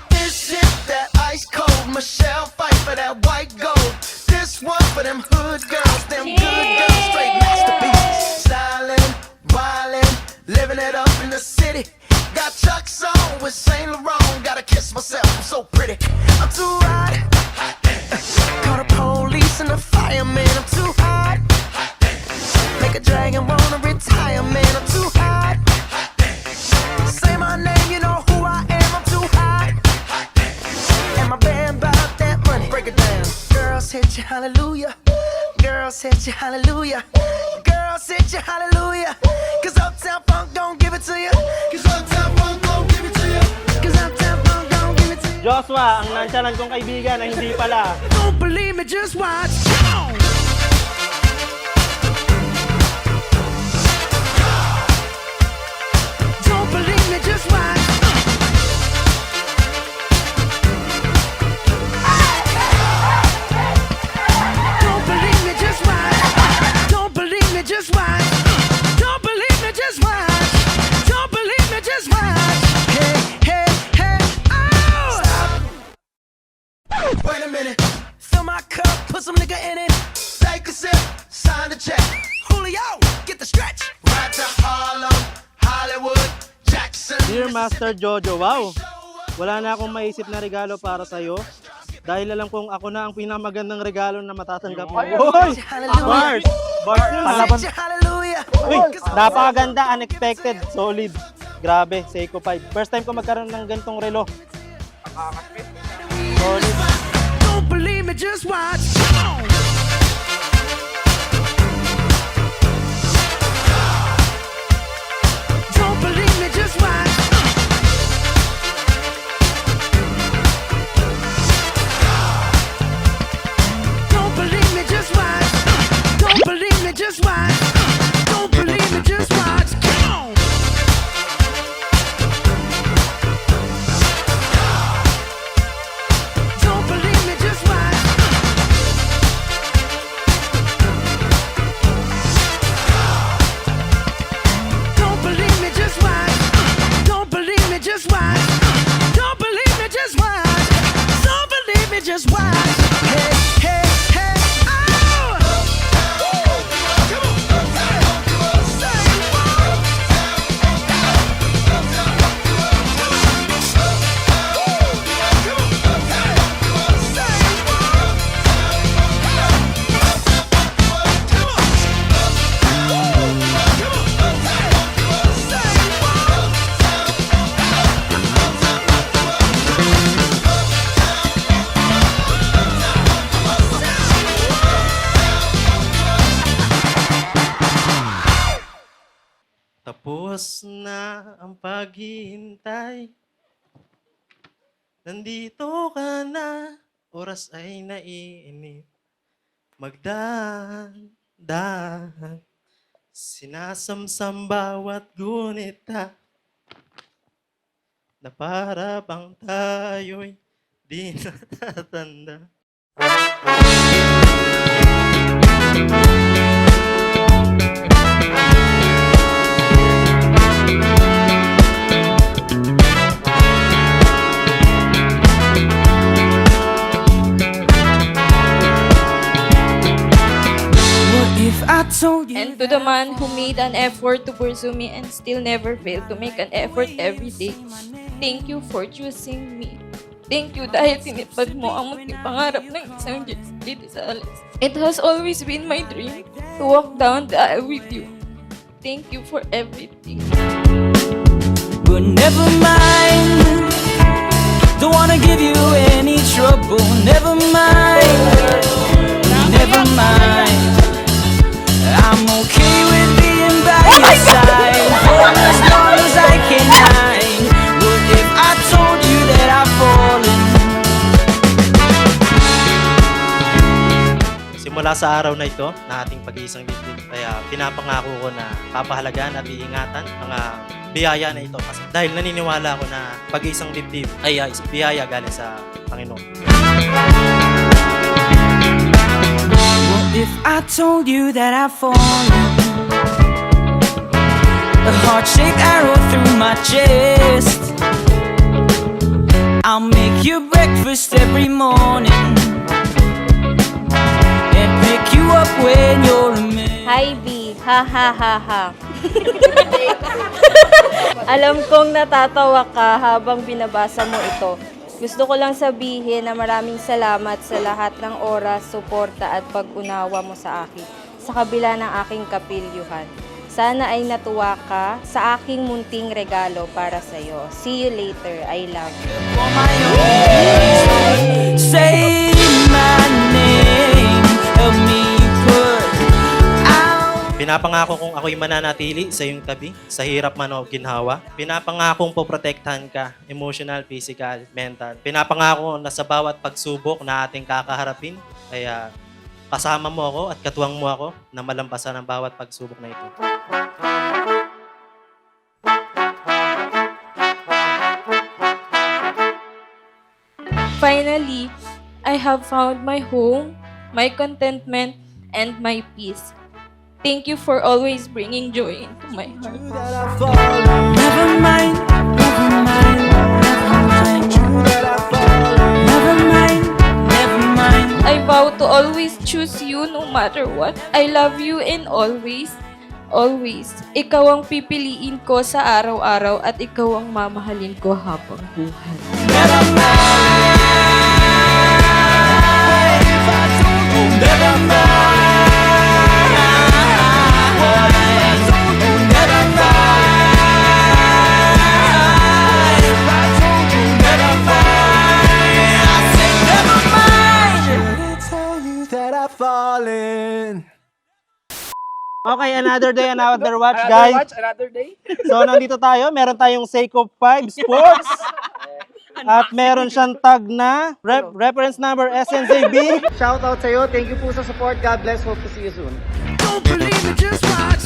This is that ice cold Michelle fight for that white gold. This one for them hood girls, them good girls, straight masterpieces. Stylin', wildin', living it up in the city. Got Chuck's on with Saint Laurent. Gotta kiss myself, I'm so pretty. I'm too hot. Call the police and the fireman. I'm too hot. Make a dragon wanna retire, man. I'm too hot. Say my name, you know who I am. I'm too hot. And my band bought that money. Break it down. Girls hit you, hallelujah. Girls hit you, hallelujah. Girls hit you, hallelujah. Cause Uptown Funk don't give it to you. Cause Uptown Funk don't give it to you. Cause Uptown Funk don't give it to you. Joshua, ang nonchalant kong kaibigan na hindi pala. Don't believe me, just watch. Come on. Don't believe me, just watch. Don't believe me, just watch. Don't believe me, just watch. Don't believe me, just watch. Don't believe me, just watch. Hey, hey, hey, oh! Stop. Wait a minute. Fill my cup, put some nigga in it. Take a sip, sign the check. Julio, get the stretch. Right to Harlem, Hollywood, Jackson. Dear Master Jojo, wow! Wala na akong maisip na regalo para sa'yo. Dahil alam kong ako na ang pinamagandang regalo na matatanggap mo. Uy! Bars! Bars yun! Palaban! Hallelujah. Uy! Napakaganda, unexpected, solid. Grabe, Seiko 5. First time ko magkaroon ng ganitong relo. Solid. Don't believe me, just watch. Come on. Don't believe me, just watch. Don't believe me, just watch. Don't believe me, just watch. Don't believe me, just watch. Come on. Don't believe me, just watch. Don't believe me, just watch. Don't believe me, just watch. Don't believe me, just watch. Don't believe me, just watch. Hey, hey, hey, oh! Come on, say Tapos na ang paghihintay. Nandito ka na, oras ay naiinip. Magdahan-dahan, sinasamsam bawat gunita. Na para bang tayo'y di natatanda. And to the man who made an effort to pursue me and still never failed to make an effort every day, thank you for choosing me. Thank you dahil tinipad mo ang munting pangarap ng isang dito sa alas. It has always been my dream to walk down the aisle with you. Thank you for everything. But never mind, don't wanna give you any trouble. Never mind, never mind. I'm okay with being by your side for as long as I can hide. What if I told you that I've fallen? Simula sa araw na ito, na ating pag-iisang dibdib, kaya pinapangako ko na papahalagaan at iingatan mga biyaya na ito. Kasi dahil naniniwala ako na pag-iisang dibdib ay biyaya galing sa Panginoon. What if I told you that I've fallen? A heart-shaped arrow through my chest. I'll make you breakfast every morning and pick you up when you're a mess. Hi, B. Ha, ha, ha, ha. Alam kong natatawa ka habang binabasa mo ito. Gusto ko lang sabihin na maraming salamat sa lahat ng oras, suporta at pag-unawa mo sa akin sa kabila ng aking kapilyuhan. Sana ay natuwa ka sa aking munting regalo para sa'yo. See you later. I love you. For my own, say my name, help me put out. Pinapangako kong ako'y mananatili sa iyong tabi, sa hirap man o ginhawa. Pinapangakong poprotektahan ka, emotional, physical, mental. Pinapangako na sa bawat pagsubok na ating kakaharapin, kaya kasama mo ako at katuwang mo ako na malampasan ang bawat pagsubok na ito. Finally, I have found my home, my contentment, and my peace. Thank you for always bringing joy into my heart. Never mind, never mind, never mind. Never mind, never mind. I vow to always choose you no matter what. I love you and always, always. Ikaw ang pipiliin ko sa araw-araw at ikaw ang mamahalin ko habang buhay. Never mind. Never mind. Never mind. Never mind. I say never mind. Tell you that I've fallen. Okay, another day, another watch, guys. Another day. So, nandito tayo. Meron tayong Seiko 5 Sports. At meron siyang tag na reference number SNZB. Shout out sa'yo. Thank you po sa support. God bless. Hope to see you soon. Don't believe me, just watch.